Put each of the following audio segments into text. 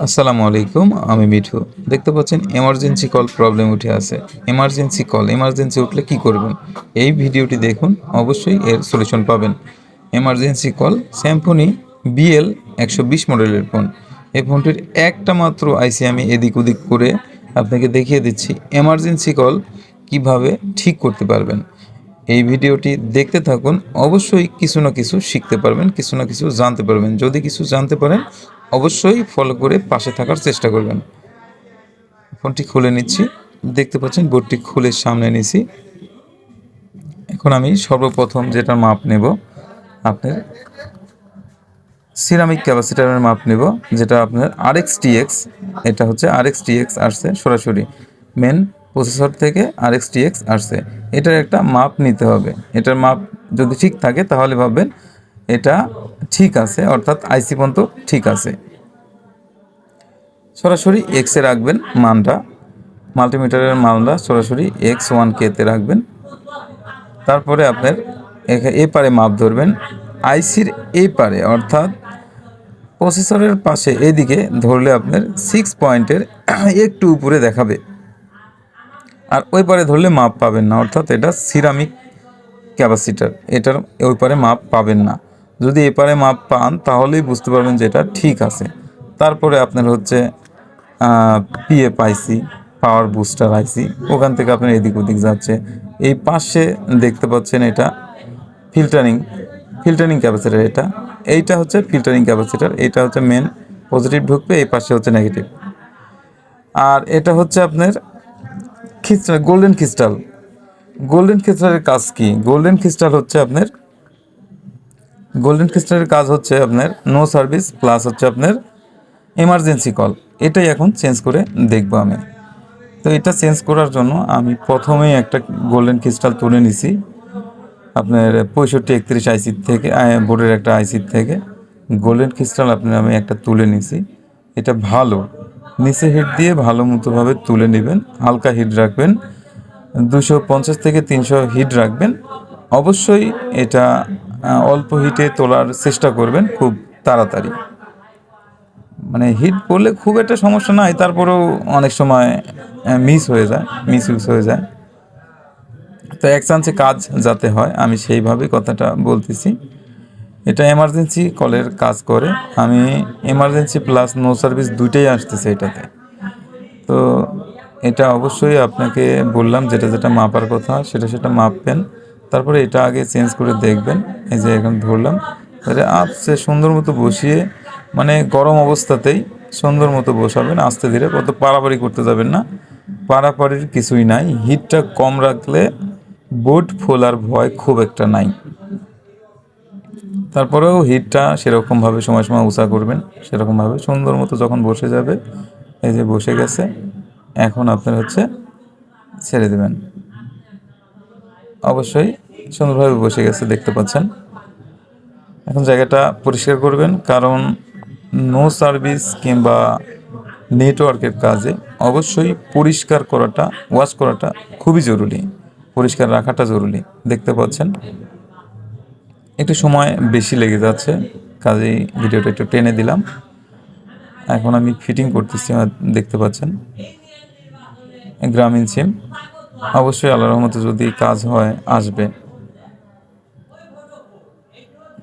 আসসালামু আলাইকুম, আমি মিঠু। দেখতে পাচ্ছেন এমার্জেন্সি কল প্রবলেম উঠে আছে। এমার্জেন্সি উঠলে কি করবেন? এই ভিডিওটি দেখুন, অবশ্যই এর সলিউশন পাবেন। এমার্জেন্সি কল স্যামসং বিএল 120 মডেলের ফোন। এই ফোনটির একটা মাত্র আইসি আমি এদিক ওদিক করে আপনাকে দেখিয়ে দিচ্ছি এমার্জেন্সি কল কিভাবে ঠিক করতে পারবেন। এই ভিডিওটি দেখতে থাকুন, অবশ্যই কিছু না কিছু শিখতে পারবেন, কিছু না কিছু জানতে পারবেন। যদি কিছু জানতে পারেন অবশ্যই ফলো করে পাশে থাকার চেষ্টা করবেন। ফোনটি খুলে নিচ্ছি, দেখতে পাচ্ছেন বোর্ডটি খুলে সামনে নিছি। এখন আমি সর্বপ্রথম যেটা মাপ নেব, আপনার সিরামিক ক্যাপাসিটারের মাপ নেব, যেটা আপনার RXTX। এটা হচ্ছে RXTX আসছে সরাসরি মেন প্রসেসর থেকে RXTX আসছে। এটার একটা মাপ নিতে হবে। এটার মাপ যদি ঠিক থাকে তাহলে ভাববেন এটা ঠিক আছে, অর্থাৎ আইসি পর্যন্ত ঠিক আছে। সরাসরি এক্সে রাখবেন মানটা, মাল্টিমিটারের মানটা সরাসরি X1K-তে রাখবেন। তারপরে আপনার এ পারে মাপ ধরবেন, আইসির এই পারে অর্থাৎ প্রসেসরের পাশে এদিকে ধরলে আপনার 6 পয়েন্টের একটু উপরে দেখাবে, আর ওই পারে ধরলে মাপ পাবেন না, অর্থাৎ এটা সিরামিক ক্যাপাসিটার, এটার ওই পারে মাপ পাবেন না। যদি এ পারে মাপ পান তাহলেই বুঝতে পারবেন যে এটা ঠিক আছে। তারপরে আপনার হচ্ছে পিএফ আইসি, পাওয়ার বুস্টার আইসি, ওখান থেকে আপনার এদিক ওদিক যাচ্ছে। এই পাশে দেখতে পাচ্ছেন এটা ফিল্টারিং ফিল্টারিং ক্যাপাসিটার। এইটা হচ্ছে ফিল্টারিং ক্যাপাসিটার, এটা হচ্ছে মেন পজিটিভ ঢুকবে, এই পাশে হচ্ছে নেগেটিভ। আর এটা হচ্ছে আপনার ক্রিস্টাল, গোল্ডেন ক্রিস্টালের কাজ কি? গোল্ডেন ক্রিস্টালের কাজ হচ্ছে আপনার নো সার্ভিস প্লাস হচ্ছে আপনার এমার্জেন্সি কল। এটাই এখন চেঞ্জ করে দেখব আমি। তো এটা চেঞ্জ করার জন্য আমি প্রথমেই একটা গোল্ডেন ক্রিস্টাল তুলে নিছি আপনার 6531 আইসির থেকে, বোর্ডের একটা আইসির থেকে গোল্ডেন ক্রিস্টাল আমি একটা তুলে নিছি। এটা ভালো নিচে হিট দিয়ে ভালো মতোভাবে তুলে নেবেন, হালকা হিট রাখবেন, 250 থেকে 300 হিট রাখবেন। অবশ্যই এটা অল্প হিটে তোলার চেষ্টা করবেন, খুব তাড়াতাড়ি। মানে হিট পড়লে খুব একটা সমস্যা নাই, তারপরেও অনেক সময় মিসইউজ হয়ে যায়। তো এক চান্সে কাজ যাতে হয় আমি সেইভাবেই কথাটা বলতেছি। এটা এমার্জেন্সি কলের কাজ করে। আমি এমার্জেন্সি প্লাস নো সার্ভিস দুইটাই আসতেছে এটাতে। তো এটা অবশ্যই আপনাকে বললাম, যেটা মাপার কথা সেটা মাপবেন। তারপরে এটা আগে চেঞ্জ করে দেখবেন। এই যে এখন ধরলাম, তাহলে আপসে সুন্দর মতো বসিয়ে, মানে গরম অবস্থাতেই সুন্দর মতো বসাবেন, আস্তে ধীরে, কত পাড়াপাড়ি করতে যাবেন না। পাড়াপাড়ির কিছুই নাই, হিটটা কম রাখলে বোর্ড ফোলার ভয় খুব একটা নাই। তারপরেও হিটটা সেরকমভাবে সময় উঁচা করবেন, সেরকমভাবে সুন্দর মতো যখন বসে যাবে, এই যে বসে গেছে, এখন আপনার হচ্ছে ছেড়ে দেবেন। অবশ্যই সুন্দরভাবে বসে গেছে, দেখতে পাচ্ছেন। এখন জায়গাটা পরিষ্কার করবেন, কারণ নো সার্ভিস কিংবা নেটওয়ার্কের কাজে অবশ্যই পরিষ্কার করাটা, ওয়াশ করাটা খুবই জরুরি, পরিষ্কার রাখাটা জরুরি। দেখতে পাচ্ছেন একটু সময় বেশি লেগে যাচ্ছে, কাজেই ভিডিওটা একটু টেনে দিলাম। এখন আমি ফিটিং করতেছি, দেখতে পাচ্ছেন গ্রামীণ সিম। অবশ্যই আল্লাহর রহমতে যদি কাজ হয় আসবে।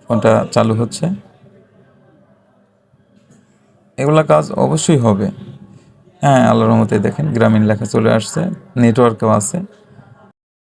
ফোনটা চালু হচ্ছে, এগুলা কাজ অবশ্যই হবে। হ্যাঁ, আল্লাহর রহমতে দেখেন গ্রামীণ লেখা চলে আসছে, নেটওয়ার্কও আছে।